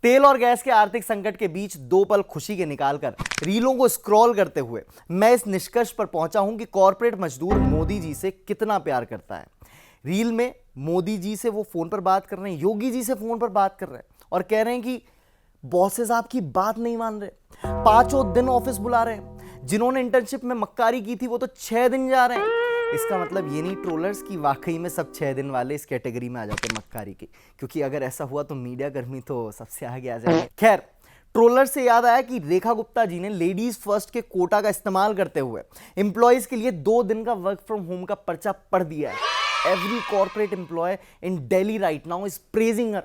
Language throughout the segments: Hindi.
तेल और गैस के आर्थिक संकट के बीच दो पल खुशी के निकालकर रीलों को स्क्रॉल करते हुए मैं इस निष्कर्ष पर पहुंचा हूं कि कॉर्पोरेट मजदूर मोदी जी से कितना प्यार करता है। रील में मोदी जी से वो फोन पर बात कर रहे हैं, योगी जी से फोन पर बात कर रहे हैं और कह रहे हैं कि बॉसेस आपकी बात नहीं मान रहे, पांचों दिन ऑफिस बुला रहे हैं। जिन्होंने इंटर्नशिप में मक्कारी की थी वो तो 6 दिन जा रहे हैं। इसका मतलब ये नहीं ट्रोलर्स की वाकई में सब 6 दिन वाले इस कैटेगरी में आ जाते हैं मक्कारी के, क्योंकि अगर ऐसा हुआ तो मीडिया कर्मी तो सबसे आगे आ जाएंगे। खैर, ट्रोलर से याद आया कि रेखा गुप्ता जी ने लेडीज फर्स्ट के कोटा का इस्तेमाल करते हुए एम्प्लॉयज के लिए 2 दिन का वर्क फ्रॉम होम का पर्चा पढ़ दिया है। Every corporate employee in Delhi right now is praising her.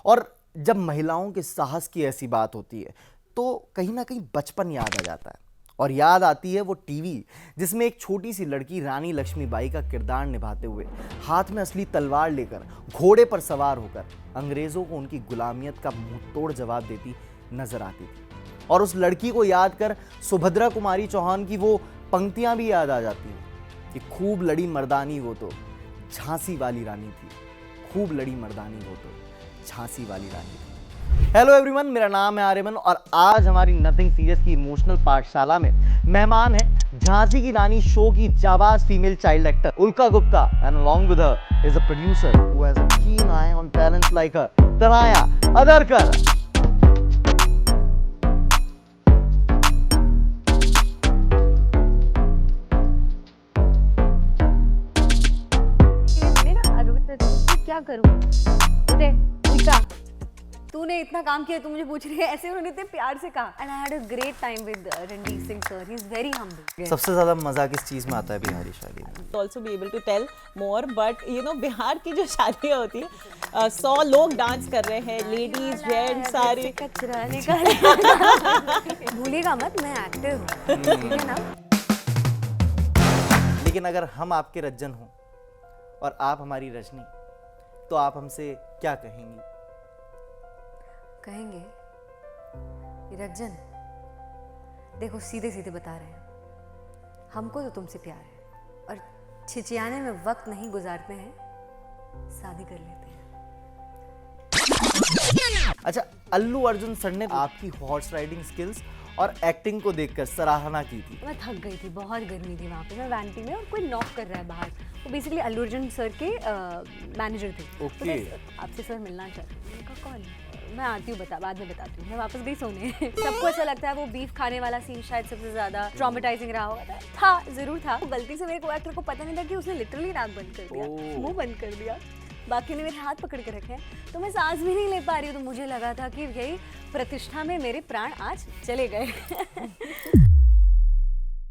और जब महिलाओं के साहस की ऐसी बात होती है तो कहीं ना कहीं बचपन याद आ जाता है, और याद आती है वो टीवी जिसमें एक छोटी सी लड़की रानी लक्ष्मीबाई का किरदार निभाते हुए हाथ में असली तलवार लेकर घोड़े पर सवार होकर अंग्रेजों को उनकी गुलामियत का मुंहतोड़ जवाब देती नजर आती थी। और उस लड़की को याद कर सुभद्रा कुमारी चौहान की वो पंक्तियां भी याद आ जाती हैं कि खूब लड़ी मर्दानी वो तो झांसी वाली रानी थी, खूब लड़ी मर्दानी वो तो झांसी वाली रानी थी। हेलो एवरीवन, मेरा नाम है आर्यमन और आज हमारी नथिंग सीरियस की इमोशनल पाठशाला में मेहमान है झांसी की रानी शो की जाबाज फीमेल चाइल्ड एक्टर उल्का Gupta, and along with her is a producer who has a keen eye on talents like her, तराया अदरकर। क्या करूं? उदय, उल्का, तूने इतना काम किया, तू मुझे पूछ रही है ऐसे? उन्होंने इतने प्यार से कहा। And I had a great time with Randeep Singh sir, he is very humble. सबसे ज्यादा मजा किस चीज में आता है बिहारी शादी में? Also be able to tell more, but you know Bihar की जो शादियाँ होती है 100 लोग डांस कर रहे हैं, लेडीज जेंट्स सारे कचरा निकाले। भूलिएगा मत, मैं एक्टर हूँ, ठीक है ना? लेकिन अगर हम आपके रज्जन हों और आप हमारी रजनी, तो आप हमसे क्या कहेंगी? कहेंगे ये रज्जन, देखो सीधे सीधे बता रहे हैं, हमको तो तुमसे प्यार है और छिचियाने में वक्त नहीं गुजारते हैं, शादी कर लेते हैं। अच्छा, अल्लू अर्जुन सर ने आपकी हॉर्स राइडिंग स्किल्स और एक्टिंग को देखकर सराहना की थी। मैं थक गई थी, बहुत गर्मी थी वहाँ पे, मैं वैंटी में और कोई नॉक कर रहा है बाहर। वो बेसिकली अल्लू अर्जुन सर के मैनेजर थे। ओके। तो आपसे सर मिलना चाहते हैं। मैंने कहा कौन? मैं आती हूँ, बाद में बताती हूँ। मैं वापस गई सोने। सबको अच्छा लगता है वो बीफ खाने वाला सीन शायद सबसे ज्यादा ट्रॉमेटाइजिंग रहा होगा। था, जरूर था। गलती से मेरे को एक्टर को पता नहीं था कि उसने लिटरली नाक बंद कर दिया, मुंह बंद कर दिया, बाकी ने मेरे हाथ पकड़ के रखे हैं, तो मैं सांस भी नहीं ले पा रही हूँ। तो मुझे लगा था कि यही प्रतिष्ठा में मेरे प्राण आज चले गए।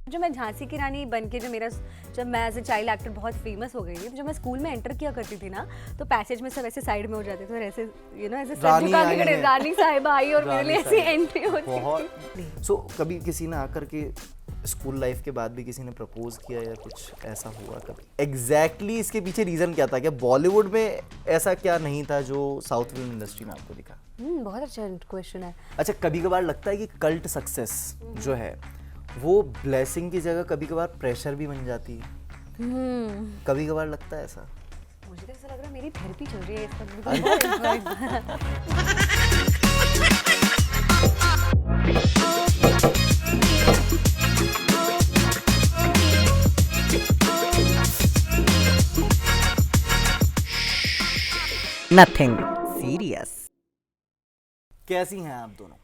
जो मैं झांसी की रानी बन के जब मैं एज ए चाइल्ड एक्टर बहुत फेमस हो गई थी, जब मैं स्कूल में एंटर किया करती थी ना, तो पैसेज में सब ऐसे साइड में हो जाते थे और ऐसे यू नो ऐसे रानी साहिबा आई और मेरे लिए ऐसी एंट्री होती थी। सो कभी किसी ने आकर के स्कूल लाइफ के बाद भी किसी ने प्रपोज किया या कुछ ऐसा हुआ कभी? एग्जैक्टली इसके पीछे रीजन क्या था? क्या बॉलीवुड में ऐसा क्या नहीं था जो साउथ फिल्म इंडस्ट्री में आपको दिखा? बहुत अच्छा क्वेश्चन है। अच्छा, कभी कभार लगता है कि कल्ट सक्सेस जो है वो ब्लेसिंग की जगह कभी कभार प्रेशर भी बन जाती है? कभी कभार लगता है ऐसा? मुझे तो ऐसा लग रहा है मेरी थेरेपी चल रही है इस नथिंग सीरियस। कैसी हैं आप दोनों?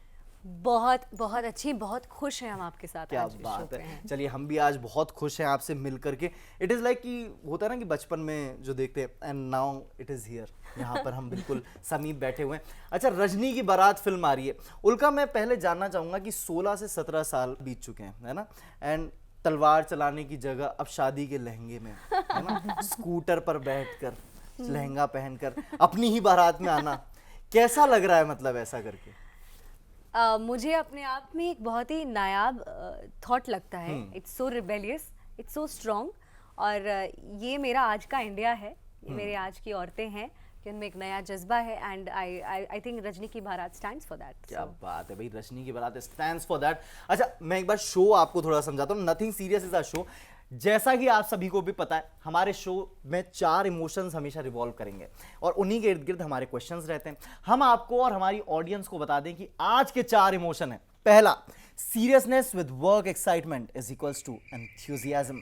बहुत बहुत अच्छी, बहुत खुश हैं हम आपके साथ। क्या बात है। चलिए, हम भी आज बहुत खुश हैं आपसे मिल करके। इट इज़ लाइक कि होता है ना कि बचपन में जो देखते हैं, and now it is here, यहाँ पर हम बिल्कुल समीप बैठे हुए हैं। अच्छा, रजनी की बारात फिल्म आ रही है। उल्का, मैं पहले जानना चाहूँगा कि 16 से 17 साल बीत चुके हैं, है ना, एंड तलवार चलाने की जगह अब शादी के लहंगे में, है ना, स्कूटर पर बैठकर लहंगा पहनकर अपनी ही बारात में आना, कैसा लग रहा है? मतलब ऐसा करके मुझे अपने आप में एक बहुत ही नायाब थॉट लगता है। It's so rebellious, it's so strong, और ये मेरा आज का इंडिया है, ये मेरे आज की औरतें हैं कि उनमें एक नया जज्बा है, एंड आई थिंक रजनी की बारात स्टैंड्स फॉर दैट। क्या बात है भाई, रजनी की बारात स्टैंड्स फॉर दैट। अच्छा, मैं एक बार शो आपको थोड़ा समझाता हूँ। Nothing serious is a show जैसा कि आप सभी को भी पता है, हमारे शो में 4 इमोशंस हमेशा रिवॉल्व करेंगे और उन्हीं के इर्द गिर्द हमारे क्वेश्चंस रहते हैं। हम आपको और हमारी ऑडियंस को बता दें कि आज के 4 इमोशन हैं। पहला, seriousness with work excitement is equals to enthusiasm.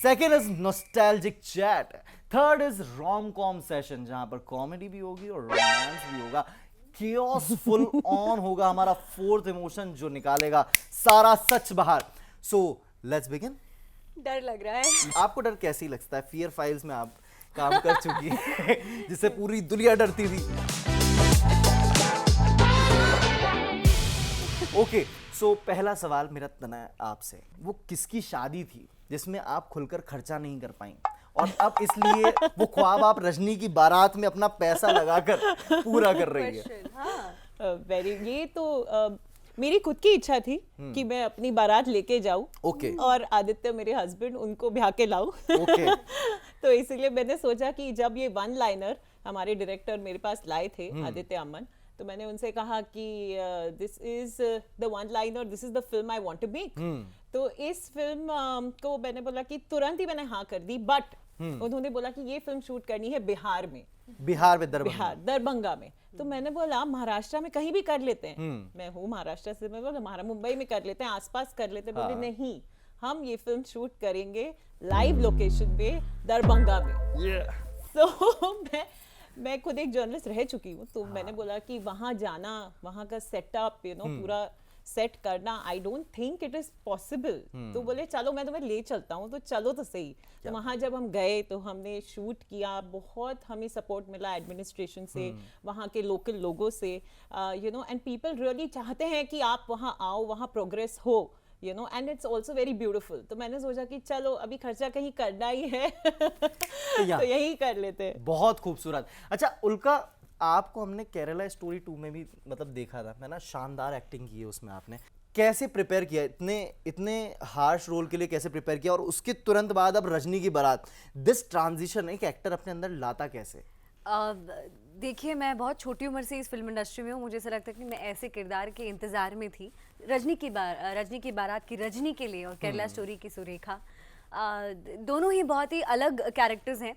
Second is nostalgic chat. Third is romcom session, जहां पर कॉमेडी भी होगी और रोमांस भी होगा। chaos फुल ऑन होगा हमारा फोर्थ इमोशन, जो निकालेगा सारा सच बाहर। So let's begin. डर लग रहा है। आपको डर कैसी लगता है? फियर फाइल्स में आप काम कर चुकी है जिससे पूरी दुनिया डरती थी। ओके, सो पहला सवाल मेरा तना है आपसे, वो किसकी शादी थी जिसमें आप खुलकर खर्चा नहीं कर पाई और अब इसलिए वो ख्वाब आप रजनी की बारात में अपना पैसा लगाकर पूरा कर रही है? Question, हाँ। ये तो मेरी खुद की इच्छा थी कि मैं अपनी बारात लेके जाऊं Okay. और आदित्य मेरे हस्बैंड उनको ब्याह के लाऊं। Okay. तो इसीलिए मैंने सोचा कि जब ये वन लाइनर हमारे डायरेक्टर मेरे पास लाए थे, आदित्य अमन, तो मैंने उनसे कहा कि this is the one liner, this is the film I want to make. तो इस फिल्म को मैंने बोला कि तुरंत ही मैंने हाँ कर दी, बट उन्होंने बोला कि ये फिल्म शूट करनी है बिहार में। बिहार में दरभंगा में। तो मैंने बोला महाराष्ट्र में कहीं भी कर लेते हैं, मैं हूँ महाराष्ट्र से, मैं बोला मुंबई में कर लेते हैं, आसपास कर लेते हैं। बोले नहीं, हम ये फिल्म शूट करेंगे लाइव लोकेशन पे दरभंगा में। तो मैं खुद एक जर्नलिस्ट रह चुकी हूँ, तो मैंने बोला कि वहाँ जाना, वहाँ का सेटअप पूरा सेट करना, I don't think it is possible. तो बोले चलो मैं तुम्हें ले चलता हूँ, तो चलो तो सही। तो वहाँ जब हम गए तो हमने शूट किया, बहुत हमें सपोर्ट मिला एडमिनिस्ट्रेशन से, वहाँ के लोकल लोगों से, एंड पीपल रियली चाहते हैं कि आप वहाँ आओ, वहाँ प्रोग्रेस हो, and it's also very beautiful. तो मैंने सोचा कि चलो अभी खर्चा कहीं करना ही है तो यही कर लेते हैं। बहुत खूबसूरत। अच्छा उल्का, आपको हमने केरला स्टोरी 2 में भी मतलब देखा था, है ना? शानदार एक्टिंग की है उसमें आपने। कैसे प्रिपेयर किया, इतने हार्श रोल के लिए कैसे प्रिपेयर किया, और उसके तुरंत बाद अब रजनी की बारात, दिस ट्रांजिशन एक एक्टर अपने अंदर लाता कैसे? देखिए, मैं बहुत छोटी उम्र से इस फिल्म इंडस्ट्री में हूँ। मुझे ऐसा लगता है कि मैं ऐसे किरदार के इंतज़ार में थी। रजनी की बारात की रजनी के लिए और केरला स्टोरी की सुरेखा, दोनों ही बहुत ही अलग कैरेक्टर्स हैं।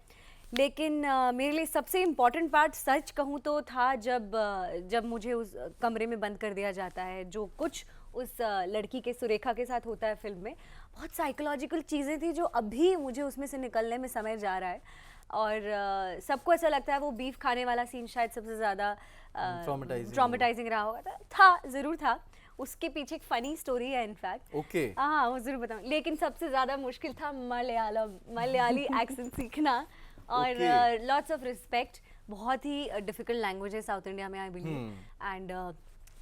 लेकिन मेरे लिए सबसे इम्पॉर्टेंट पार्ट सच कहूँ तो था जब मुझे उस कमरे में बंद कर दिया जाता है। जो कुछ उस लड़की के सुरेखा के साथ होता है फिल्म में, बहुत साइकोलॉजिकल चीज़ें थी जो अभी मुझे उसमें से निकलने में समय जा रहा है। और सबको ऐसा लगता है वो बीफ खाने वाला सीन शायद सबसे ज़्यादा ट्रॉमेटाइजिंग रहा होगा। था, ज़रूर था। उसके पीछे एक फ़नी स्टोरी है इनफैक्ट। ओके। हाँ, वो ज़रूर बताऊँ। लेकिन सबसे ज़्यादा मुश्किल था मलयाली एक्सेंट सीखना और लॉट्स ऑफ रिस्पेक्ट। बहुत ही डिफिकल्ट लैंग्वेज है साउथ इंडिया में, आई बिलीव। एंड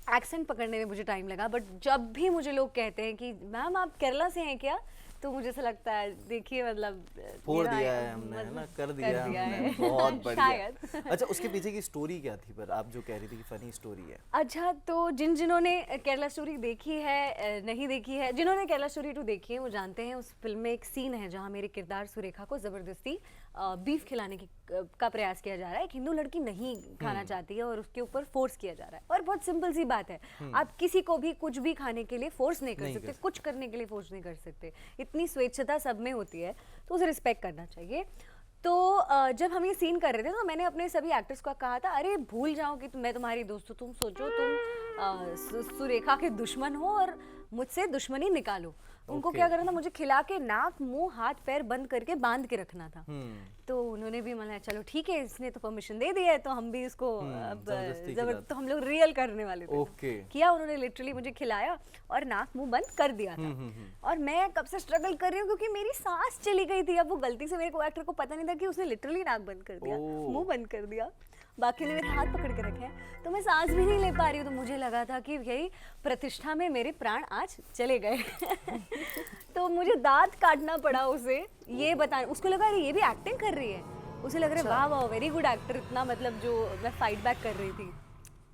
एक्सेंट पकड़ने में मुझे टाइम लगा, बट जब भी मुझे लोग कहते हैं कि मैम आप केरला से हैं क्या, तो मुझे ऐसा लगता है देखिए मतलब फोड़ दिया है हमने, है ना? कर दिया हमने, बहुत बढ़िया। अच्छा, उसके पीछे की स्टोरी क्या थी? पर आप जो कह रही थी कि फनी स्टोरी है। अच्छा, तो जिन्होंने केरला स्टोरी देखी है, नहीं देखी है, जिन्होंने केरला स्टोरी 2 देखी है वो जानते हैं उस फिल्म में एक सीन है जहाँ मेरे किरदार सुरेखा को ज़बरदस्ती बीफ खिलाने का प्रयास किया जा रहा है। एक हिंदू लड़की नहीं खाना चाहती है और उसके ऊपर फोर्स किया जा रहा है। और बहुत सिंपल सी बात है, आप किसी को भी कुछ भी खाने के लिए फोर्स नहीं कर सकते, कुछ करने के लिए फोर्स नहीं कर सकते। इतनी स्वेच्छता सब में होती है, तो उसे रिस्पेक्ट करना चाहिए। तो जब हम ये सीन कर रहे थे तो मैंने अपने सभी एक्टर्स को कहा था, अरे भूल जाओ कि मैं तुम्हारी दोस्त हूँ, तुम सोचो तुम सुरेखा के दुश्मन हो और मुझसे दुश्मनी निकालो। उनको क्या करना था, मुझे खिला के नाक मुंह हाथ पैर बंद करके बांध के रखना था। तो उन्होंने भी मतलब चलो ठीक है, इसने तो परमिशन दे दी है तो हम भी इसको तो हम लोग रियल करने वाले थे। किया उन्होंने, लिटरली मुझे खिलाया और नाक मुंह बंद कर दिया था। और मैं कब से स्ट्रगल कर रही हूँ क्योंकि मेरी सांस चली गई थी। अब वो गलती से मेरे को एक्टर को पता नहीं था कि उसने लिटरली नाक बंद कर दिया, मुंह बंद कर दिया, बाकी ने मेरे हाथ पकड़ के रखे हैं, तो मैं सांस भी नहीं ले पा रही हूँ। तो मुझे लगा था कि यही प्रतिष्ठा में मेरे प्राण आज चले गए तो मुझे दांत काटना पड़ा उसे ये बताने। उसको लगा ये भी एक्टिंग कर रही है, उसे लग रहा है वाह वाह वेरी गुड एक्टर, इतना मतलब जो मैं फाइट बैक कर रही थी।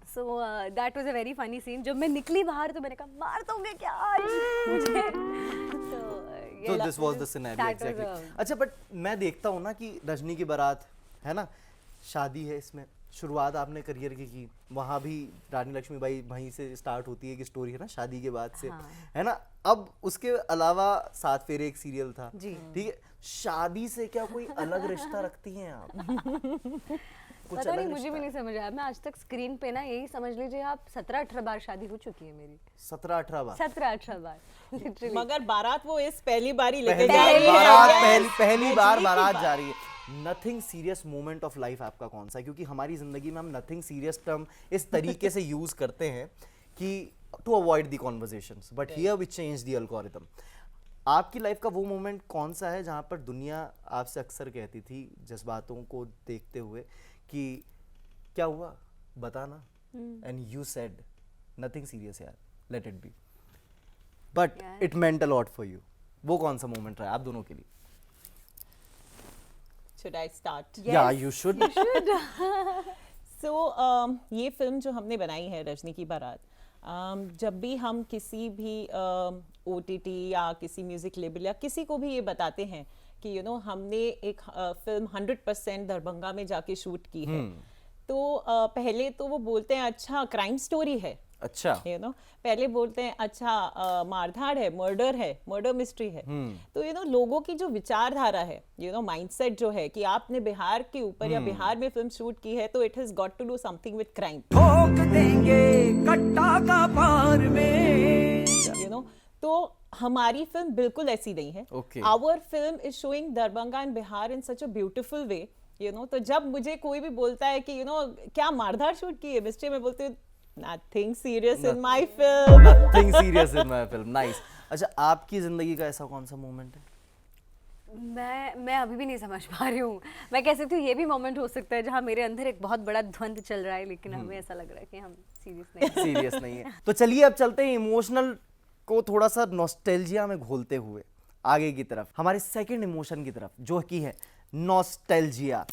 So that was a very funny scene. जब मैं निकली बाहर तो मैंने कहा मार दोगे क्या आज मुझे तो this was the scenario exactly. अच्छा, बट मैं देखता हूँ ना कि रजनी की बारात है ना, शादी है इसमें, शुरुआत आपने करियर की वहाँ भी रानी लक्ष्मीबाई वहीं से स्टार्ट होती है कि स्टोरी है ना, शादी के बाद से, है ना। अब उसके अलावा 7 फेरे एक सीरियल था, जी। ठीक है। शादी से क्या कोई अलग रिश्ता रखती हैं आप? कुछ पता नहीं, अलग मुझे रिश्ता भी नहीं समझ आया। मैं आज तक स्क्रीन पे ना, यही समझ लीजिए आप 17-18 बार शादी हो चुकी है मेरी। 17-18 बार? 17-18 बार लिटरली। मगर बारात वो इस पहली बार ही लेके पहली जा रही है। बारात, Yes, पहली बार की बारात बात। जा रही है। Nothing serious moment of life आपका कौन सा है? क्योंकि हमारी जिंदगी में हम नथिंग सीरियस टर्म इस तरीके से यूज करते हैं कि to avoid the conversations, but here we change the algorithm. आपकी लाइफ का वो मोमेंट कौन सा है जहां पर दुनिया आपसे अक्सर कहती थी जज्बातों को देखते हुए कि क्या हुआ बताना, and you said nothing serious यार, लेट इट बी, बट यार। It meant a lot for you. वो कौन सा मोमेंट रहा आप दोनों के लिए? Should I start? या यू शुड। सो ये फिल्म जो हमने बनाई है रजनी की बारात, जब भी हम किसी भी OTT या किसी म्यूजिक लेबल या किसी को भी ये बताते हैं कि हमने एक फिल्म 100% दरभंगा में जाके शूट की है, तो पहले तो वो बोलते हैं अच्छा क्राइम स्टोरी है, अच्छा, पहले बोलते हैं अच्छा मारधाड़ है, मर्डर मिस्ट्री है। तो लोगों की जो विचारधारा है, माइंडसेट जो है कि आपने बिहार के ऊपर या बिहार में फिल्म शूट की है, तो it has got to do something with crime. ठोक देंगे कट्टा का पार में। तो हमारी फिल्म बिल्कुल ऐसी नहीं है। Okay. Our film is showing Darbhanga and Bihar in such a beautiful way, तो जब मुझे कोई भी बोलता है कि क्या मारधाड़ शूट की है मिस्ट्री, में बोलती हूँ nothing serious in my film. Nothing serious in my film. Nice. अच्छा, आपकी जिंदगी का ऐसा कौन सा मोमेंट है? मैं अभी भी नहीं समझ पा रही हूँ। मैं कह सकती हूँ ये भी मोमेंट हो सकता है जहाँ मेरे अंदर एक बहुत बड़ा द्वंद चल रहा है, लेकिन हमें ऐसा लग रहा है कि हम सीरियस नहीं हैं। सीरियस नहीं है। तो चलिए अब चलते हैं इमोशनल को थोड़ा सा नॉस्टैल्जिया में घोलते हुए आगे की तरफ, हमारे सेकंड इमोशन की तरफ, जो कि है नॉस्टैल्जिया।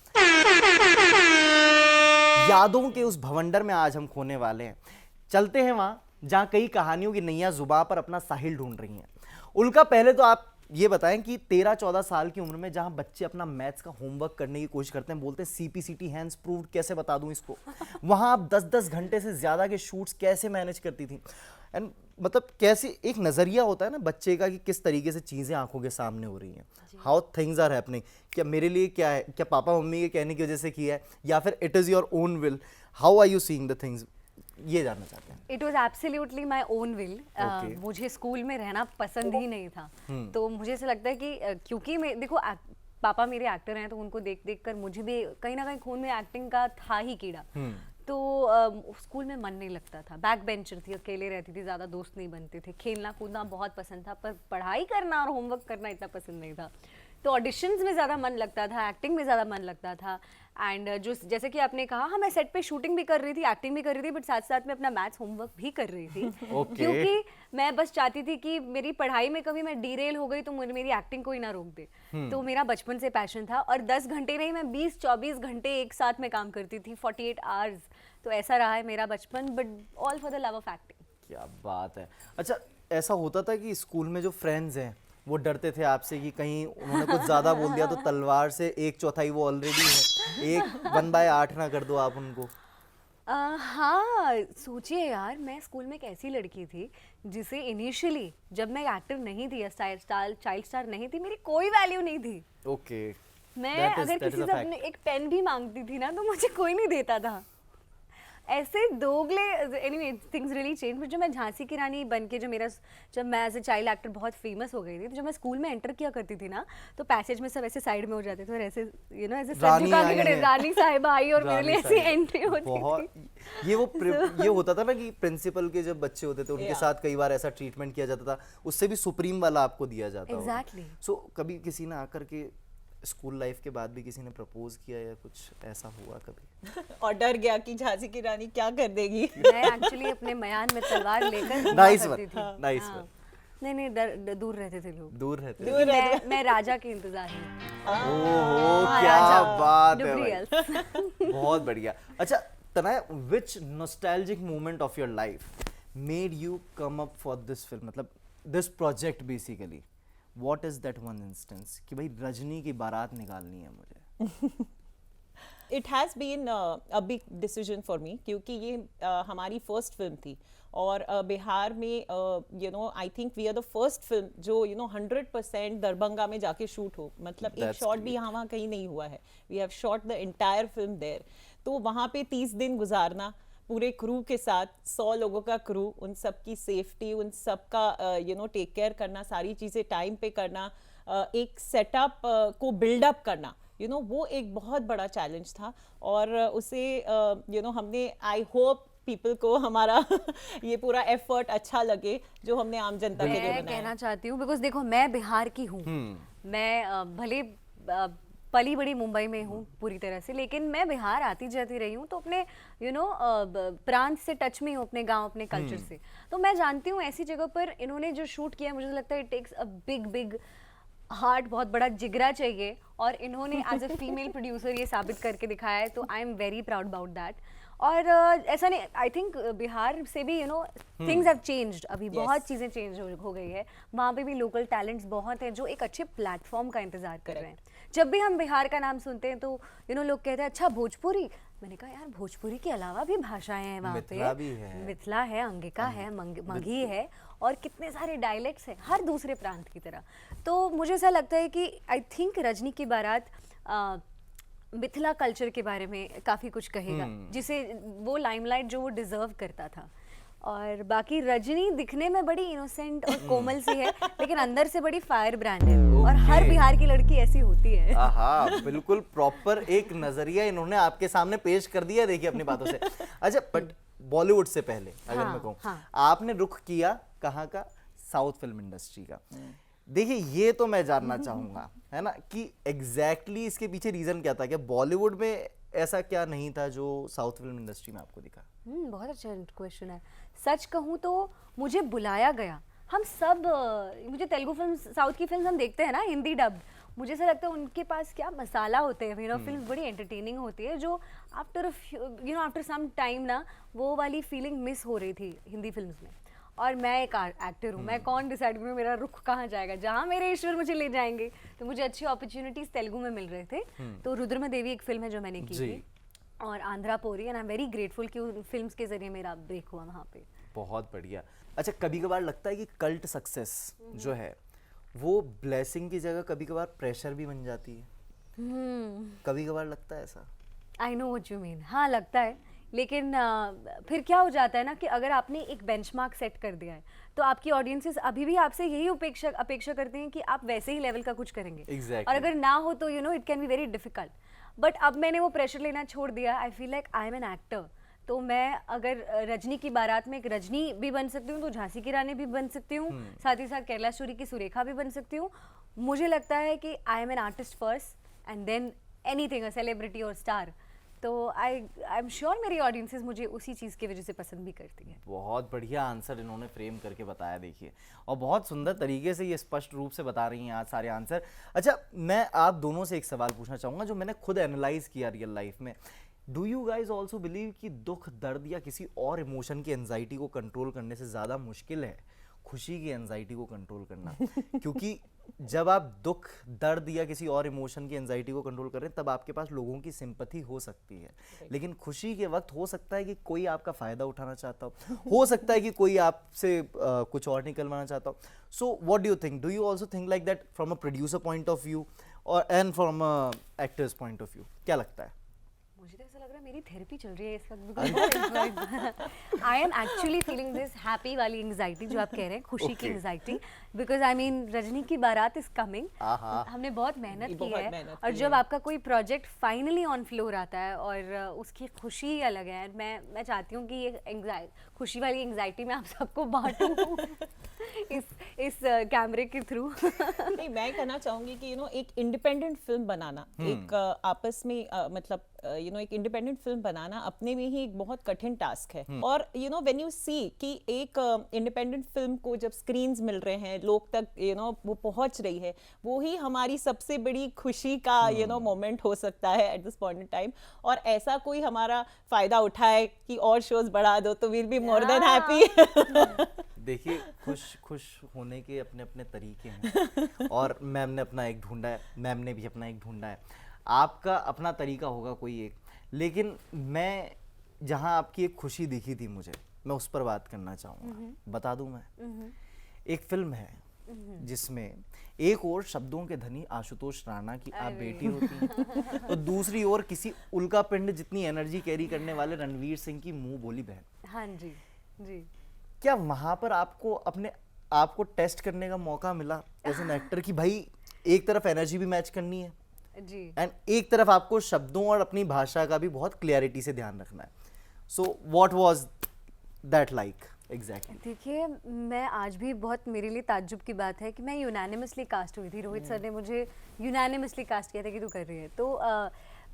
यादों के उस भवंडर में आज हम खोने वाले हैं। चलते हैं वहां जहां कई कहानियों की नैया जुबां पर अपना साहिल ढूंढ रही हैं। उल्का, पहले तो आप ये बताएं कि 13-14 साल की उम्र में जहां बच्चे अपना मैथ्स का होमवर्क करने की कोशिश करते हैं, बोलते हैं CPCT हैंड्स प्रूव्ड, कैसे बता दूं इसको, वहां आप 10-10 घंटे से ज्यादा के शूट्स कैसे मैनेज करती थी? एंड मतलब कैसे एक नजरिया होता है ना बच्चे का कि किस तरीके से चीजें आंखों के सामने हो रही हैं, हाउ थिंग्स आर हैपनिंग, क्या मेरे लिए क्या है, क्या पापा मम्मी के कहने की वजह से किया है, या फिर it is your own will, how are you seeing the things, ये जानना चाहते हैं। It was absolutely my own will. मुझे स्कूल में रहना पसंद ही नहीं था। तो मुझे ऐसा लगता है कि क्योंकि देखो पापा मेरे एक्टर हैं, तो उनको देख देख कर मुझे भी कहीं ना कहीं खून में एक्टिंग का था ही कीड़ा। तो स्कूल में मन नहीं लगता था, बैक बेंचर थी, अकेले रहती थी, ज़्यादा दोस्त नहीं बनते थे, खेलना कूदना बहुत पसंद था, पर पढ़ाई करना और होमवर्क करना इतना पसंद नहीं था। तो ऑडिशंस में ज़्यादा मन लगता था, एक्टिंग में ज़्यादा मन लगता था। एंड जो जैसे कि आपने कहा, हाँ मैं सेट पे शूटिंग भी कर रही थी, एक्टिंग भी कर रही थी, बट साथ साथ में अपना मैथ्स होमवर्क भी कर रही थी। क्योंकि मैं बस चाहती थी कि मेरी पढ़ाई में कभी मैं डीरेल हो गई तो मेरी एक्टिंग कोई ना रोक दे। तो मेरा बचपन से पैशन था, और 10 घंटे नहीं, मैं 20-24 घंटे एक साथ में काम करती थी, 48 आवर्स। तो ऐसा रहा है मेरा बचपन, but all for the love of acting. क्या बात है। अच्छा, ऐसा होता था कि स्कूल में जो फ्रेंड्स हैं वो डरते थे आपसे कि कहीं उन्होंने कुछ ज्यादा बोल दिया तो तलवार से 1/4 वो ऑलरेडी है, 1/8 ना कर दो आप उनको? हाँ, सोचिए यार, मैं स्कूल में एक ऐसी लड़की थी जिसे इनिशियली, जब मैं एक्टर नहीं थी या चाइल्ड स्टार नहीं थी, मेरी कोई वैल्यू नहीं थी। ओके। मैं अगर किसी से अपने एक पेन भी मांगती थी ना, तो मुझे कोई नहीं देता था। ऐसे दोगले, एनीवे थिंग्स रियली चेंज। जब मैं झांसी की रानी बन के, जब मैं एज ए चाइल्ड एक्टर बहुत फेमस हो गई थी, तो जब मैं स्कूल में एंटर किया करती थी ना, तो पैसेज में सब ऐसे साइड में हो जाते थे, और ऐसे ऐसे सर झुका के खड़े, रानी साहिबा आई, और मेरे लिए ऐसी एंट्री होती थी। ये होता था ना कि प्रिंसिपल के जब बच्चे होते थे उनके साथ कई बार ऐसा ट्रीटमेंट किया जाता था, उससे भी सुप्रीम वाला आपको दिया जाता था। एग्जैक्टली। सो कभी किसी ने आकर के स्कूल लाइफ के बाद भी किसी ने प्रपोज किया या कुछ ऐसा हुआ कभी? और डर गया कि झांसी की रानी क्या कर देगी। मैं एक्चुअली अपने मयान में तलवार लेकर नाइस करती वन, थी। नाइस हाँ। वन। नहीं, दूर रहते थे लोग, दूर रहते मैं राजा के इंतजार में। ओह, क्या बात है डुबरी भाई। एल्फ। बहुत बढ़िया। अच्छा Tanaya, which nostalgic moment of your life made you come up for this film, मतलब this project basically? What is that one instance कि भाई रजनी की बारात निकालनी है मुझे? It has been a big decision for me, क्योंकि ये हमारी फर्स्ट फिल्म थी और बिहार में you know I think we are the first film जो यू नो 100% दरभंगा में जाके शूट हो, मतलब एक That's शॉट भी यहाँ वहाँ कहीं नहीं हुआ है. We have shot the entire film there. तो वहाँ पे 30 दिन गुजारना पूरे क्रू के साथ, 100 लोगों का क्रू, उन सब की सेफ्टी, उन सब का यू नो टेक केयर करना, सारी चीज़ें टाइम पे करना, एक सेटअप को बिल्डअप करना, यू नो वो एक बहुत बड़ा चैलेंज था. और उसे यू नो हमने, आई होप पीपल को हमारा ये पूरा एफर्ट अच्छा लगे जो हमने आम जनता के लिए मैं बनाया. कहना चाहती हूँ बिकॉज देखो मैं बिहार की हूँ, मैं भले पली बड़ी मुंबई में हूँ पूरी तरह से, लेकिन मैं बिहार आती जाती रही हूँ, तो अपने यू नो प्रांत से टच में हूँ, अपने गांव, अपने कल्चर से. तो मैं जानती हूँ ऐसी जगह पर इन्होंने जो शूट किया, मुझे लगता है it takes a big heart, बहुत बड़ा जिगरा चाहिए, और इन्होंने एज अ फीमेल प्रोड्यूसर ये साबित करके दिखाया है. तो I am very proud about that. और ऐसा नहीं, आई थिंक बिहार से भी you know things have changed, अभी बहुत चीज़ें चेंज हो गई है. वहाँ पे भी लोकल टैलेंट्स बहुत हैं जो एक अच्छे प्लेटफॉर्म का इंतजार कर रहे हैं. जब भी हम बिहार का नाम सुनते हैं तो यू नो लोग कहते हैं अच्छा भोजपुरी. मैंने कहा यार भोजपुरी के अलावा भी भाषाएं हैं वहाँ मिथिला भी पे, है, मिथिला है, अंगिका है, मगही है, और कितने सारे डायलेक्ट्स हैं हर दूसरे प्रांत की तरह. तो मुझे ऐसा लगता है कि आई थिंक रजनी की बारात मिथिला कल्चर के बारे में काफ़ी कुछ कहेगा, जिसे वो लाइमलाइट जो वो डिजर्व करता था. और बाकी रजनी दिखने में बड़ी इनोसेंट और कोमल सी है, लेकिन अंदर से बड़ी फायर ब्रांड है. और हर बिहार की लड़की ऐसी होती है. हाँ बिल्कुल प्रॉपर एक नजरिया इन्होंने आपके सामने पेश कर दिया, देखिए अपनी बातों से. अच्छा बट बॉलीवुड से पहले अगर मैं कहूँ, आपने रुख किया कहाँ का? साउथ फिल्म इंडस्ट्री का. देखिए ये तो मैं जानना चाहूंगा है ना कि एग्जैक्टली इसके पीछे रीजन क्या था, क्या बॉलीवुड में ऐसा क्या नहीं था जो साउथ फिल्म इंडस्ट्री में आपको दिखा? बहुत अच्छा क्वेश्चन है. सच कहूँ तो मुझे बुलाया गया. हम सब मुझे तेलुगु फिल्म, साउथ की फिल्म हम देखते हैं ना हिंदी डब, मुझे ऐसा लगता है उनके पास क्या मसाला होते हैं. यू नो फिल्म बड़ी एंटरटेनिंग होती है, जो after you know after some time ना वो वाली फीलिंग मिस हो रही थी हिंदी फिल्म्स में. और मैं एक एक्टर हूँ, मैं कौन डिसाइड करूँ मेरा रुख कहाँ जाएगा, जहाँ मेरे ईश्वर मुझे ले जाएंगे. तो मुझे अच्छी अपॉर्चुनिटीज तेलुगु में मिल रहे थे. तो रुद्रमा देवी एक फिल्म है जो मैंने की थी, और आंध्रा पोरी, and I am very grateful कि उन फिल्म्स के जरिए मेरा ब्रेक हुआ वहाँ पे. बहुत बढ़िया. अच्छा कभी कभार लगता है कि कल्ट सक्सेस जो है वो ब्लेसिंग की जगह कभी कभार प्रेशर भी बन जाती है? कभी कभार लगता है ऐसा? I know what you mean. हाँ लगता है, लेकिन फिर क्या हो जाता है ना कि अगर आपने एक बेंचमार्क सेट कर दिया है तो आपकी ऑडियंसेस अभी भी आपसे यही अपेक्षा करते हैं कि आप वैसे ही लेवल का कुछ करेंगे. Exactly. और अगर ना हो तो you know it can be very difficult. But अब मैंने वो प्रेशर लेना छोड़ दिया. I feel like I am an actor. तो मैं अगर रजनी की बारात में एक रजनी भी बन सकती हूँ, तो झांसी की रानी भी बन सकती हूँ, साथ ही साथ कैलाशूरी की सुरेखा भी बन सकती हूँ. मुझे लगता है कि I am an artist first and than anything, a celebrity और स्टार. तो आई एम श्योर मेरी ऑडियंसेस मुझे उसी चीज़ की वजह से पसंद भी करती है. बहुत बढ़िया आंसर इन्होंने फ्रेम करके बताया देखिए, और बहुत सुंदर तरीके से ये स्पष्ट रूप से बता रही हैं आज सारे आंसर. अच्छा मैं आप दोनों से एक सवाल पूछना चाहूँगा जो मैंने खुद एनालाइज किया रियल लाइफ में. Do you guys also believe कि दुख, दर्द या किसी और इमोशन की एंजाइटी को कंट्रोल करने से ज़्यादा मुश्किल है खुशी की एंजाइटी को कंट्रोल करना? क्योंकि जब आप दुख, दर्द या किसी और इमोशन की एंजाइटी को कंट्रोल कर रहे हैं तब आपके पास लोगों की सिंपैथी हो सकती है, लेकिन खुशी के वक्त हो सकता है कि कोई आपका फ़ायदा उठाना चाहता हो सकता है कि कोई आपसे कुछ और निकलवाना चाहता हो. So what do you think? Do you also think like that from a producer point of view और and from a actor's point of view? क्या लगता है? मुझे तो ऐसा लग रहा है मेरी थेरेपी चल रही है इस वक्त. I am actually feeling this happy वाली एंजाइटी जो आप कह रहे हैं, खुशी की anxiety, because I mean Rajni की बारात इज कमिंग. हमने बहुत मेहनत की है, और जब आपका कोई प्रोजेक्ट फाइनली ऑन फ्लोर आता है और उसकी खुशी अलग है. मैं चाहती हूँ कि ये खुशी वाली एंजाइटी में आप सबको बांटूं इस कैमरे के थ्रू. नहीं, मैं कहना चाहूंगी कि यू नो एक इंडिपेंडेंट फिल्म बनाना, एक आपस में मतलब यू नो एक इंडिपेंडेंट फिल्म बनाना अपने में ही एक बहुत कठिन टास्क है. और you know when you see कि एक इंडिपेंडेंट फिल्म को जब स्क्रीन्स मिल रहे हैं, लोग तक यू नो वो पहुंच रही है, वो ही हमारी सबसे बड़ी खुशी का यू नो मोमेंट हो सकता है at this point in time. और ऐसा कोई हमारा फायदा उठाए कि और शोज बढ़ा दो तो will be more than happy. देखिए खुश होने के अपने अपने तरीके हैं, और मैम ने अपना एक ढूंढा है, मैम ने भी अपना एक ढूंढा है. आपका अपना तरीका होगा कोई एक, लेकिन मैं जहां आपकी एक खुशी दिखी थी मुझे, मैं उस पर बात करना चाहूँगा। बता दूं मैं, एक फिल्म है जिसमें एक और शब्दों के धनी आशुतोष राणा की आप बेटी होती हैं, तो दूसरी ओर किसी उल्का पिंड जितनी एनर्जी कैरी करने वाले रणवीर सिंह की मुंह बोली बहन। हाँ जी जी। क्या वहां पर आपको अपने आप को टेस्ट करने का मौका मिला एज एन एक्टर कि भाई एक तरफ एनर्जी भी मैच करनी है जी, एंड एक तरफ आपको शब्दों और अपनी भाषा का भी बहुत क्लियरिटी से ध्यान रखना है, so what was that like exactly? देखिए मैं आज भी बहुत, मेरे लिए ताज्जुब की बात है कि मैं यूनानिमसली कास्ट हुई थी। रोहित सर ने मुझे यूनानिमसली कास्ट किया था कि तू कर रही है। तो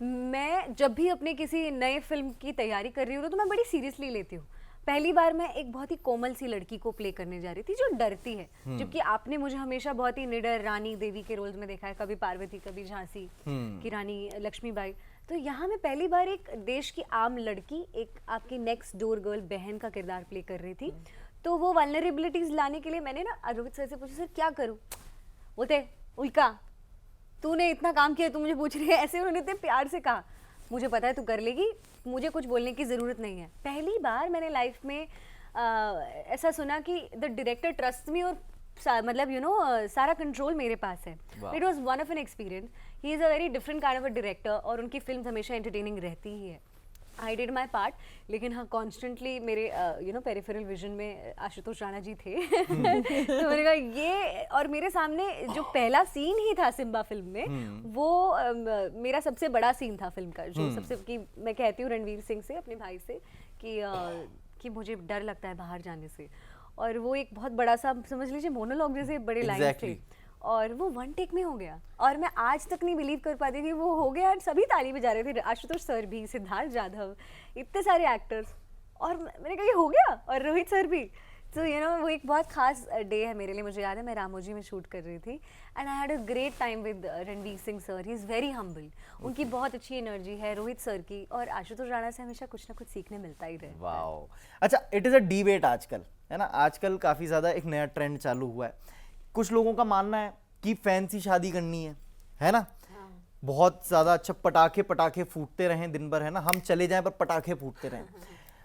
मैं जब भी अपने किसी नए फिल्म की तैयारी कर रही हूँ तो मैं बड़ी सीरियसली लेती हूँ। पहली बार मैं एक बहुत ही कोमल सी लड़की को प्ले करने जा रही थी जो डरती है, जबकि आपने मुझे हमेशा बहुत ही निडर रानी देवी के रोल्स में देखा है, कभी पार्वती कभी झांसी की रानी लक्ष्मीबाई। तो यहाँ मैं पहली बार एक देश की आम लड़की, एक आपकी नेक्स्ट डोर गर्ल बहन का किरदार प्ले कर रही थी। तो वो वल्नरेबिलिटीज लाने के लिए मैंने ना रोहित सर से पूछा, सर क्या करूँ? बोलते उल्का तूने इतना काम किया, तू मुझे पूछ रही है? ऐसे उन्होंने इतने प्यार से कहा, मुझे पता है तू कर लेगी, मुझे कुछ बोलने की ज़रूरत नहीं है। पहली बार मैंने लाइफ में ऐसा सुना कि द डायरेक्टर ट्रस्ट मी, और मतलब यू नो सारा कंट्रोल मेरे पास है। It was one of an experience. He is a very different kind of a director और उनकी फिल्म हमेशा एंटरटेनिंग रहती ही है। आई डिड माई पार्ट, लेकिन हाँ कॉन्स्टेंटली मेरे यू नो पेरिफेरल विजन में आशुतोष राणा जी थे। तो मैंने कहा ये, और मेरे सामने जो पहला सीन ही था सिम्बा फिल्म में, वो मेरा सबसे बड़ा सीन था फिल्म का, जो सबसे, कि मैं कहती हूँ रणवीर सिंह से, अपने भाई से, कि मुझे डर लगता है बाहर जाने से, और वो एक बहुत बड़ा सा समझ लीजिए मोनोलॉग जैसे बड़े लाइन थे, और वो वन टेक में हो गया। और मैं आज तक नहीं बिलीव कर पाती कि वो हो गया, सभी ताली बजा रहे थे, आशुतोष सर भी, सिद्धार्थ जाधव, इतने सारे एक्टर्स, और मैंने कहा ये हो गया, और रोहित सर भी। तो यू नो वो एक बहुत खास डे है मेरे लिए। मुझे याद है मैं रामोजी में शूट कर रही थी and I had a great time with Ranveer Singh sir. He is very humble, उनकी बहुत अच्छी एनर्जी है, रोहित सर की, और आशुतोष राणा से हमेशा कुछ ना कुछ सीखने मिलता ही रहता है। वाओ। अच्छा, इट इज़ अ डिबेट आजकल, है ना? आजकल काफ़ी ज़्यादा एक नया ट्रेंड चालू हुआ है। कुछ लोगों का मानना है कि फैंसी शादी करनी है ना? बहुत ज़्यादा अच्छा पटाखे फूटते रहें दिन भर, है ना? हम चले जाएं पर पटाखे फूटते रहें।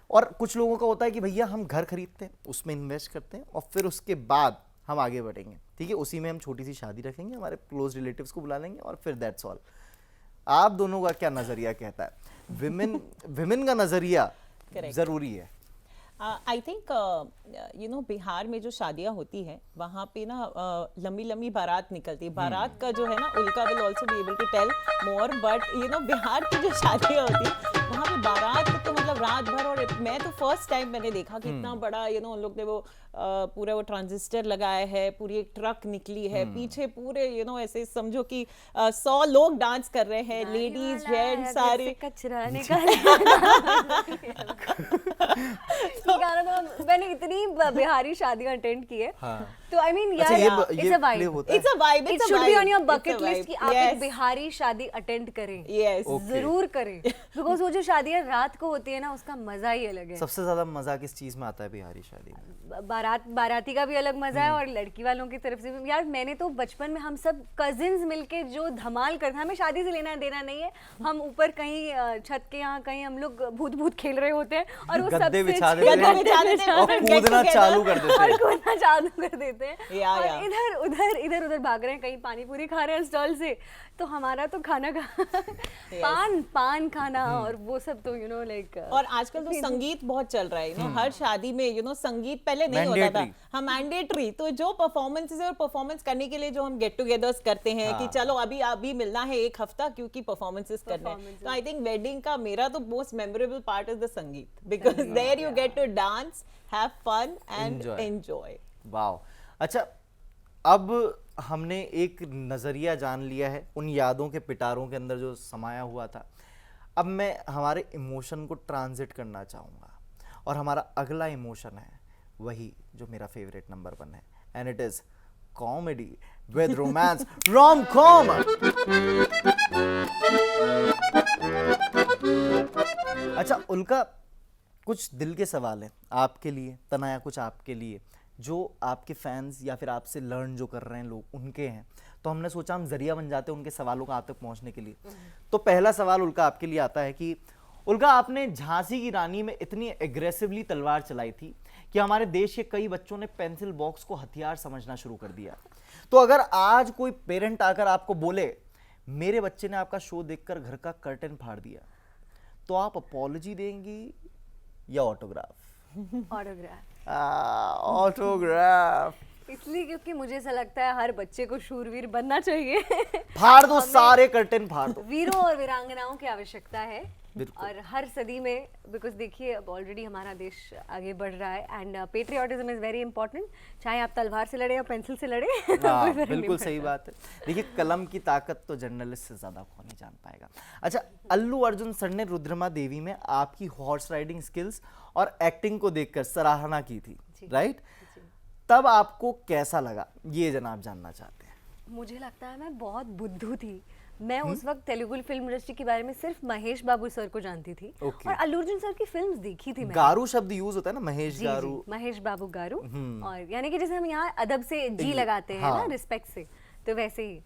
और कुछ लोगों का होता है कि भैया हम घर खरीदते हैं, उसमें इन्वेस्ट करते हैं, और फिर उसके बाद हम आगे बढ़ेंगे, ठीक है? उसी में हम छोटी सी शादी रखेंगे, हमारे क्लोज रिलेटिव्स को बुला लेंगे, और फिर दैट्स ऑल। आप दोनों का क्या नज़रिया कहता है? विमेन का नज़रिया ज़रूरी है? I think you know Bihar में जो शादियां होती है वहाँ पे ना लंबी लंबी बारात निकलती है। बारात का जो है ना, Ulka will also be able to tell more, but you know Bihar की जो शादियां होती है वहाँ पे बारात तो मतलब रात भर, और मैं तो फर्स्ट टाइम मैंने देखा कि इतना बड़ा यू नो उन लोग ने वो पूरा वो ट्रांजिस्टर लगाया है, पूरी एक ट्रक निकली है पीछे, पूरे यू नो ऐसे समझो कि 100 लोग डांस कर रहे हैं, लेडीज जेंट्स सारे। कचरा तो मैंने इतनी बिहारी शादियां अटेंड की है, तो आई मीन यार it's a vibe, it should be on your bucket list कि आप एक बिहारी शादी अटेंड करें, जरूर करें, बिकॉज वो जो शादियां रात को होती है ना उसका मजा ही अलग है। सबसे ज्यादा मजा किस चीज में आता है बिहारी शादी में? बाराती का भी अलग मजा है, और लड़की वालों की तरफ से भी। यार मैंने तो बचपन में हम सब कजिन्स मिलके जो धमाल करते, हमें शादी से लेना देना नहीं है, हम ऊपर कहीं छत के यहाँ कहीं हम लोग भूत खेल रहे होते हैं, और वो गद्दे सबसे बिछा देते हैं और कूदना चालू कर देते हैं, और इधर उधर भाग रहे हैं, कहीं पानी पूरी खा रहे हैं स्टॉल से, तो हमारा तो खाना पान खाना और वो सब तो यू नो लाइक। और आजकल तो संगीत बहुत चल रहा है, यू नो हर शादी में यू नो संगीत पहले नहीं होता था, हम मैंडेटरी, तो जो परफॉर्मेंसेस और परफॉर्मेंस करने के लिए जो हम गेट टुगेदर्स करते हैं कि चलो अभी मिलना है एक हफ्ता क्योंकि परफॉर्मेंसेस करने हैं, तो आई थिंक वेडिंग का मेरा तो most memorable part is the sangeet, because there you get to dance, have fun and enjoy. Wow. अच्छा, अब हमने एक नज़रिया जान लिया है उन यादों के पिटारों के अंदर जो समाया हुआ था। अब मैं हमारे इमोशन को ट्रांजिट करना चाहूँगा, और हमारा अगला इमोशन है वही जो मेरा फेवरेट नंबर 1 है, and it is comedy with romance, rom com. अच्छा उल्का, कुछ दिल के सवाल हैं आपके लिए, तनाया कुछ आपके लिए, जो आपके फैंस या फिर आपसे लर्न जो कर रहे हैं लोग उनके हैं, तो हमने सोचा हम जरिया बन जाते हैं उनके सवालों का आप तक पहुंचने के लिए। तो पहला सवाल उल्का आपके लिए आता है कि उल्का, आपने झांसी की रानी में इतनी एग्रेसिवली तलवार चलाई थी कि हमारे देश के कई बच्चों ने पेंसिल बॉक्स को हथियार समझना शुरू कर दिया। तो अगर आज कोई पेरेंट आकर आपको बोले मेरे बच्चे ने आपका शो देखकर घर का कर्टन फाड़ दिया, तो आप अपॉलॉजी देंगी या ऑटोग्राफ? ऑटोग्राफ। ऑटोग्राफ। इसलिए क्योंकि मुझे ऐसा लगता है हर बच्चे को शूरवीर बनना चाहिए। फाड़ दो, सारे कर्टन फाड़ दो। वीरों और वीरांगनाओं की आवश्यकता है बिल्कुल। और हर सदी में, बिकॉज देखिए अब ऑलरेडी हमारा देश आगे बढ़ रहा है and patriotism is very important, चाहे आप तलवार से लड़े या पेंसिल से लड़े। हाँ, कोई फर्क नहीं बिल्कुल सही पड़ता। बात है। देखिए, कलम की ताकत तो जर्नलिस्ट से ज्यादा कौन नहीं जान पाएगा। अच्छा, अल्लू अर्जुन सर ने रुद्रमा देवी में आपकी हॉर्स राइडिंग स्किल्स और एक्टिंग को देखकर सराहना की थी, राइट? तब आपको कैसा लगा, ये जनाब जानना चाहते हैं। मुझे लगता है मैं बहुत बुद्धू थी। मैं उस वक्त तेलुगु फिल्म इंडस्ट्री के बारे में सिर्फ महेश बाबू सर को जानती थी Okay. और अल्लू अर्जुन सर की फिल्म्स देखी थी मैंने। गारू शब्द यूज होता है ना, महेश जी, गारू। जी, महेश बाबू गारू। और यानी कि जैसे हम यहाँ अदब से जी लगाते हैं ना, रिस्पेक्ट से, तो वैसे ही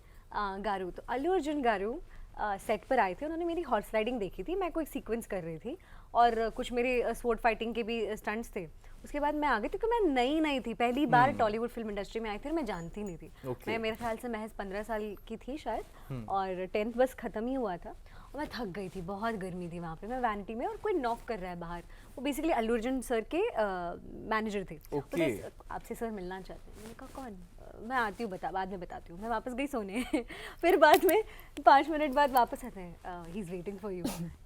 गारू। तो अल्लू अर्जुन गारू सेट पर आए थे, उन्होंने मेरी हॉर्स राइडिंग देखी थी, मैं कोई सीक्वेंस कर रही थी और कुछ मेरे स्वॉर्ड फाइटिंग के भी स्टंट्स थे। उसके बाद मैं आ गई क्योंकि मैं नई थी, पहली बार टॉलीवुड फिल्म इंडस्ट्री में आई थी और मैं जानती नहीं थी। Okay. मैं मेरे ख्याल से महज 15 साल की थी शायद और 10th बस खत्म ही हुआ था और मैं थक गई थी, बहुत गर्मी थी वहाँ पे। मैं वैनिटी में और कोई नॉक कर रहा है बाहर, वो बेसिकली अल्लू अर्जुन सर के मैनेजर थे। Okay. बोले, आपसे सर मिलना चाहते हैं। मैंने कहा कौन? मैं आती हूँ, बाद में बताती हूँ। मैं वापस गई सोने। फिर बाद में 5 मिनट बाद वापस आते हैं, he is waiting for you.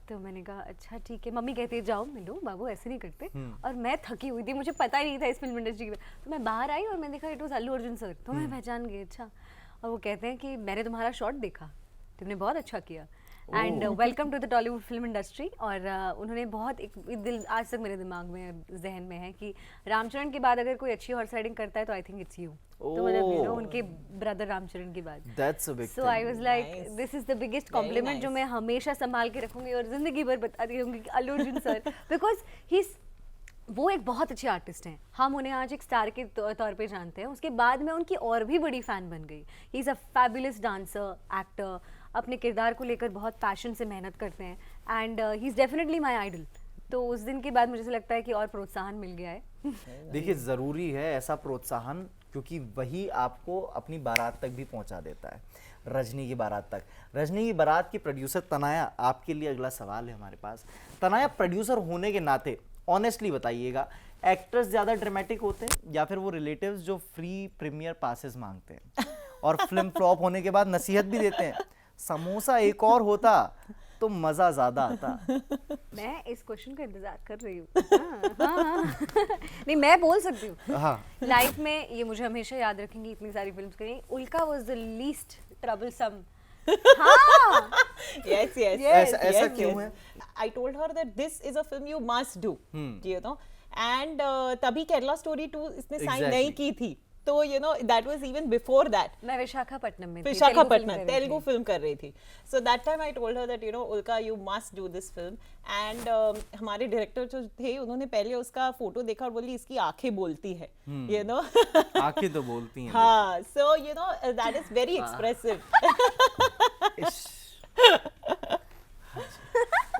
तो मैंने कहा अच्छा ठीक है। मम्मी कहती है जाओ मिलो, बाबू ऐसे नहीं करते। और मैं थकी हुई थी, मुझे पता ही नहीं था इस फिल्म इंडस्ट्री के। तो मैं बाहर आई और मैं देखा it was Allu Arjun sir, तो मैं पहचान गई। अच्छा, और वो कहते हैं कि मैंने तुम्हारा शॉट देखा, तुमने बहुत अच्छा किया and welcome to the Tollywood film industry. और उन्होंने बहुत एक दिल आज तक मेरे दिमाग में, जहन में है कि रामचरण के बाद अगर कोई अच्छी हॉर्स राइडिंग करता है तो आई थिंक इट्स यू। तो मतलब यू नो उनके ब्रदर रामचरण के बाद। That's a big so I was like this is the biggest complement जो मैं हमेशा संभाल के रखूंगी और जिंदगी भर बताती रहूंगी कि Allu Arjun sir, because he वो एक बहुत अच्छे आर्टिस्ट हैं। हम उन्हें आज एक स्टार के तौर पे जानते हैं, उसके बाद मैं उनकी और भी बड़ी फ़ैन बन गई। He is a fabulous dancer, actor, अपने किरदार को लेकर बहुत पैशन से मेहनत करते हैं and he is definitely my idol. तो उस दिन के बाद मुझे ऐसा लगता है कि और प्रोत्साहन मिल गया है। देखिए, ज़रूरी है ऐसा प्रोत्साहन, क्योंकि वही आपको अपनी बारात तक भी पहुंचा देता है, रजनी की बारात तक। रजनी की बारात की प्रोड्यूसर तनाया, आपके लिए अगला सवाल है हमारे पास। तनाया, प्रोड्यूसर होने के नाते ऑनेस्टली बताइएगा, एक्टर्स ज़्यादा ड्रामेटिक होते हैं या फिर वो रिलेटिव्स जो फ्री प्रीमियर पासेस मांगते हैं और फिल्म फ्लॉप होने के बाद नसीहत भी देते हैं? समोसा एक और होता तो मज़ा ज़्यादा आता। मैं इस क्वेश्चन का इंतजार कर रही हूँ। हाँ। नहीं, मैं बोल सकती हूँ। हाँ, लाइफ में ये मुझे हमेशा याद रखेंगी, इतनी सारी फिल्म्स करी, उल्का वाज द लीस्ट ट्रबलसम। हाँ, yes ऐसा क्यों है? I told her that this is a film you must do, you know, and तभी केरला स्टोरी 2 इसने साइन Exactly. नहीं की थी, तो you know that was even before that. मैं विशाखापट्टनम में थी, विशाखापट्टनम तेलुगु तेलुगु फिल्म कर रही थी. So that time I told her that you know उल्का you must do this film, and हमारे डायरेक्टर जो थे उन्होंने पहले उसका फोटो देखा और बोली इसकी आंखें बोलती है, you know. आंखें तो बोलती हैं। हाँ, so you know that is very expressive.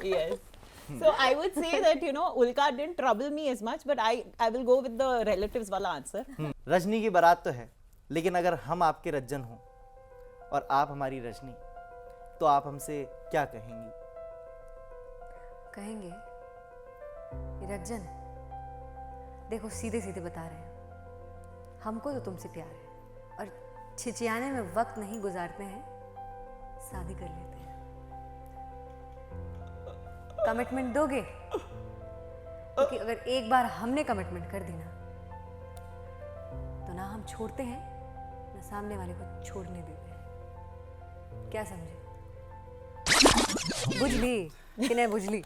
Yes. So I would say that you know Ulka didn't trouble me as much, but I will go with the relatives वाला answer. रजनी की बारात तो है, लेकिन अगर हम आपके रज्जन हों और आप हमारी रजनी, तो आप हमसे क्या कहेंगी? कहेंगे रज्जन, देखो सीधे सीधे बता रहे हैं, हमको तो तुमसे प्यार है और छिछियाने में वक्त नहीं गुजारते हैं, शादी कर लेते हैं। कमिटमेंट दोगे? क्योंकि अगर एक बार हमने कमिटमेंट कर दी ना, तो ना हम छोड़ते हैं ना सामने वाले को छोड़ने देते हैं। क्या समझे? बुझली कि नहीं बुझली?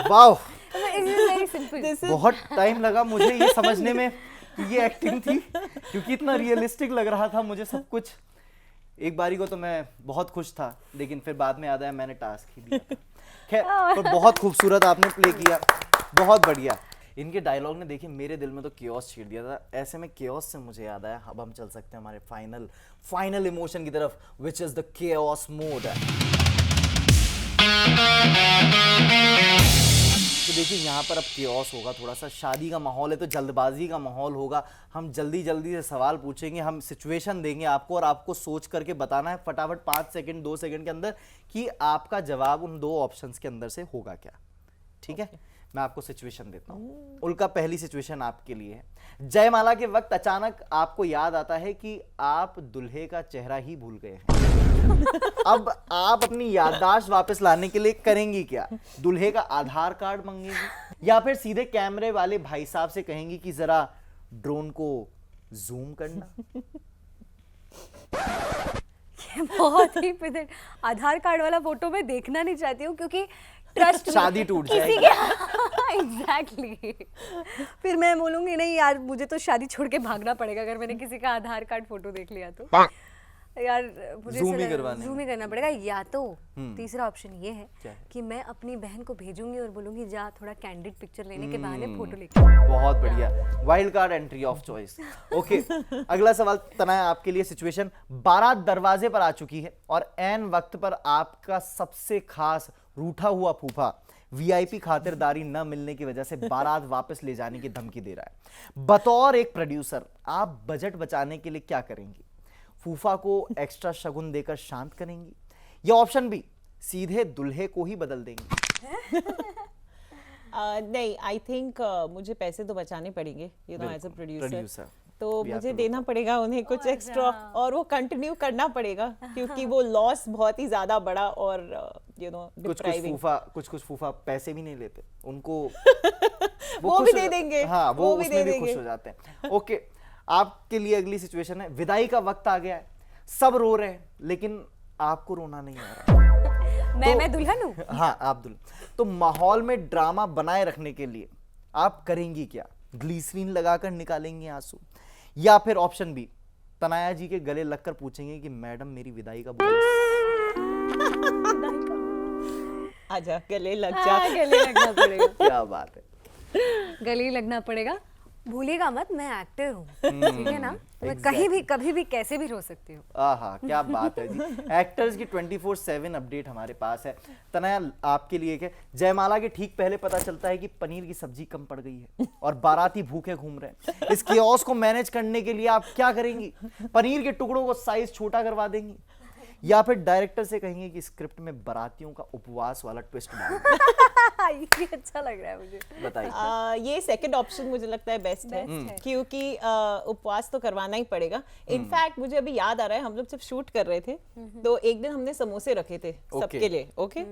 वाह, वेरी सिंपल। बहुत टाइम लगा मुझे ये समझने में कि ये एक्टिंग थी, क्योंकि इतना रियलिस्टिक लग रहा था मुझे सब कुछ। एक बारी को तो मैं बहुत खुश था, लेकिन फिर बाद में याद आया मैंने टास्क ही दिया था। खैर, पर बहुत खूबसूरत आपने प्ले किया, बहुत बढ़िया। इनके डायलॉग ने देखिए मेरे दिल में तो केओस छीड़ दिया था। ऐसे में केओस से मुझे याद आया, अब हम चल सकते हैं हमारे फाइनल इमोशन की तरफ, which is the chaos mode. तो देखिए यहाँ पर अब केओस होगा, थोड़ा सा शादी का माहौल है तो जल्दबाजी का माहौल होगा। हम जल्दी जल्दी से सवाल पूछेंगे, हम सिचुएशन देंगे आपको और आपको सोच करके बताना है फटाफट 5 सेकंड 2 सेकंड के अंदर कि आपका जवाब उन 2 ऑप्शंस के अंदर से होगा क्या। ठीक है, मैं आपको सिचुएशन देता हूँ। उल्का, पहली सिचुएशन आपके लिए है। जयमाला के वक्त अचानक आपको याद आता है कि आप दुल्हे का चेहरा ही भूल गए हैं। अब आप अपनी याददाश्त वापस लाने के लिए करेंगी क्या? दुल्हे का आधार कार्ड मांगेंगी या फिर सीधे कैमरे वाले भाई साहब से कहेंगी कि जरा ड्रोन को जूम करना? ये बहुत ही पिदर, आधार कार्ड वाला फोटो मैं देखना नहीं चाहती हूँ क्योंकि ट्रस्ट शादी टूट किसी जाएगी। के एग्जैक्टली फिर मैं बोलूंगी नहीं यार, मुझे तो शादी छोड़ के भागना पड़ेगा अगर मैंने किसी का आधार कार्ड फोटो देख लिया तो। यार मुझे Zoom ही करवाना है। जूम ही करना पड़ेगा, या तो तीसरा ऑप्शन ये है क्या है? कि मैं अपनी बहन को भेजूंगी और बोलूंगी जा थोड़ा कैंडिड पिक्चर लेने के बहाने फोटो लेके आ। बहुत बढ़िया, wild card entry of choice. Okay, अगला सवाल तनाया आपके लिए। सिचुएशन, बारात दरवाजे पर आ चुकी है और ऐन वक्त पर आपका सबसे खास रूठा हुआ फूफा वीआईपी खातिरदारी न मिलने की वजह से बारात वापस ले जाने की धमकी दे रहा है। बतौर एक प्रोड्यूसर आप बजट बचाने के लिए क्या करेंगी? फूफा को एक्स्ट्रा शगुन देकर शांत करेंगी या ऑप्शन बी, सीधे दुल्हे को ही बदल देंगी? नहीं, आई थिंक मुझे पैसे तो बचाने पड़ेगे, you know, as a producer producer तो मुझे देना पड़ेगा उन्हें कुछ एक्स्ट्रा और वो कंटिन्यू करना पड़ेगा क्योंकि वो लॉस बहुत ही ज्यादा बड़ा और यू नो डिप्राइविंग। कुछ फूफा पैसे भी नहीं लेते, उनको वो भी दे देंगे। हाँ, वो भी उसमें दे भी खुश देंगे। हो जाते हैं। ओके, आपके लिए अगली सिचुएशन है। विदाई का वक्त आ गया है, सब रो रहे हैं लेकिन आपको रोना नहीं आ रहा। मैं दुल्हन हूँ। हाँ, आप दुल्हन। तो माहौल में ड्रामा बनाए रखने के लिए आप करेंगी क्या? ग्लिसरीन लगाकर निकालेंगे आंसू या फिर ऑप्शन बी, तनाया जी के गले लगकर पूछेंगे कि मैडम मेरी विदाई का बोनस? आजा गले लग जा। गले लगना पड़ेगा। क्या बात है। गले लगना पड़ेगा। भूलिएगा मत, मैं एक्टर हूँ, ठीक है ना? तो मैं कहीं भी कभी भी कैसे भी रो सकती हूँ। आहा, क्या बात है जी। एक्टर्स की 24/7 अपडेट हमारे पास है। तनया, आपके लिए क्या? जयमाला के ठीक पहले पता चलता है कि पनीर की सब्जी कम पड़ गई है और बाराती भूखे घूम रहे हैं। इस केओस को मैनेज करने के लिए आप क्या करेंगी? पनीर के टुकड़ों को साइज छोटा करवा देंगी या फिर डायरेक्टर से कहेंगे कि स्क्रिप्ट में बारातियों का उपवास वाला ट्विस्ट डाल दें? ये अच्छा लग रहा है मुझे। बताइए। ये सेकंड ऑप्शन मुझे लगता है बेस्ट है क्योंकि उपवास तो करवाना ही पड़ेगा। इनफैक्ट मुझे अभी याद आ रहा है, हम लोग जब शूट कर रहे थे तो एक दिन हमने समोसे रखे थे सबके लिए। ओके,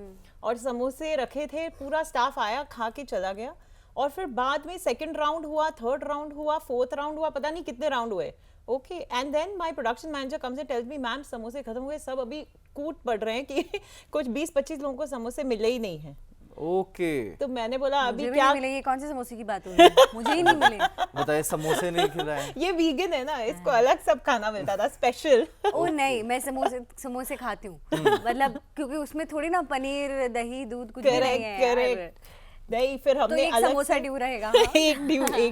और समोसे रखे थे, पूरा स्टाफ आया, खा के चला गया और फिर बाद में सेकंड राउंड हुआ, थर्ड राउंड हुआ, फोर्थ राउंड हुआ, पता नहीं कितने राउंड हुए। Okay, and then my production manager comes and tells me, ma'am समोसे खत्म हो गए, सब अभी कूट पड़ रहे हैं कि कुछ 20-25 लोगों को समोसे मिले ही नहीं हैं। ओके, तो मैंने बोला अभी मुझे भी क्या नहीं मिले। ये कौन से समोसे की बात हो रही है? मुझे ही नहीं मिले। बताइए, समोसे नहीं खिलाए? ये वीगन है ना, इसको अलग सब खाना मिलता था स्पेशल। ओ नहीं, मैं समोसे खाती हूँ, मतलब क्योंकि उसमें थोड़ी ना पनीर दही दूध कुछ भी नहीं है। करेक्ट। नहीं, फिर तो हमने एक अलग समोसा से ड्यू रहेगा। एक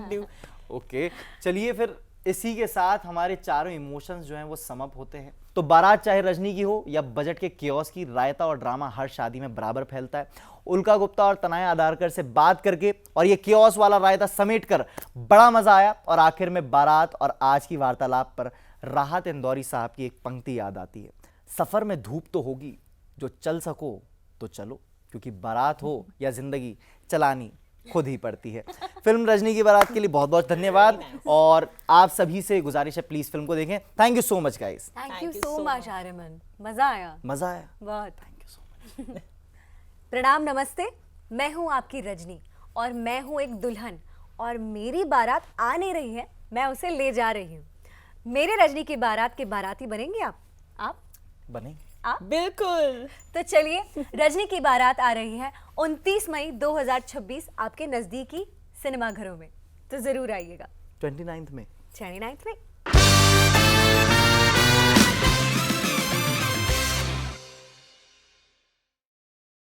ड्यू। ओके, चलिए फिर इसी के साथ हमारे चारों इमोशंस जो हैं वो सम अप होते हैं। तो बारात चाहे रजनी की हो या बजट के केओस की, रायता और ड्रामा हर शादी में बराबर फैलता है। उल्का गुप्ता और तनाया आधारकर से बात करके और ये केओस वाला रायता समेट कर बड़ा मजा आया और आखिर में बारात और आज की वार्तालाप पर राहत इंदौरी साहब की एक पंक्ति याद आती है, सफर में धूप तो होगी, जो चल सको तो चलो, क्योंकि बारात हो या जिंदगी चलानी खुद ही पड़ती है। फिल्म रजनी की बारात के लिए बहुत बहुत धन्यवाद और आप सभी से गुजारिश है प्लीज फिल्म को देखें। Thank you so much guys. Thank you so much Aryaman, मजा आया। मजा आया बहुत। Thank you so much. प्रणाम, नमस्ते। मैं हूँ आपकी रजनी और मैं हूँ एक दुल्हन और मेरी बारात आ नहीं रही है, मैं उसे ले जा रही हूँ। मेरे रजनी की बारात के बाराती बनेंगे आप बनेंगे आप? बिल्कुल। तो चलिए, रजनी की बारात आ रही है 29 मई 2026 आपके नजदीकी सिनेमा घरों में, तो जरूर आइएगा। 29 में 29 में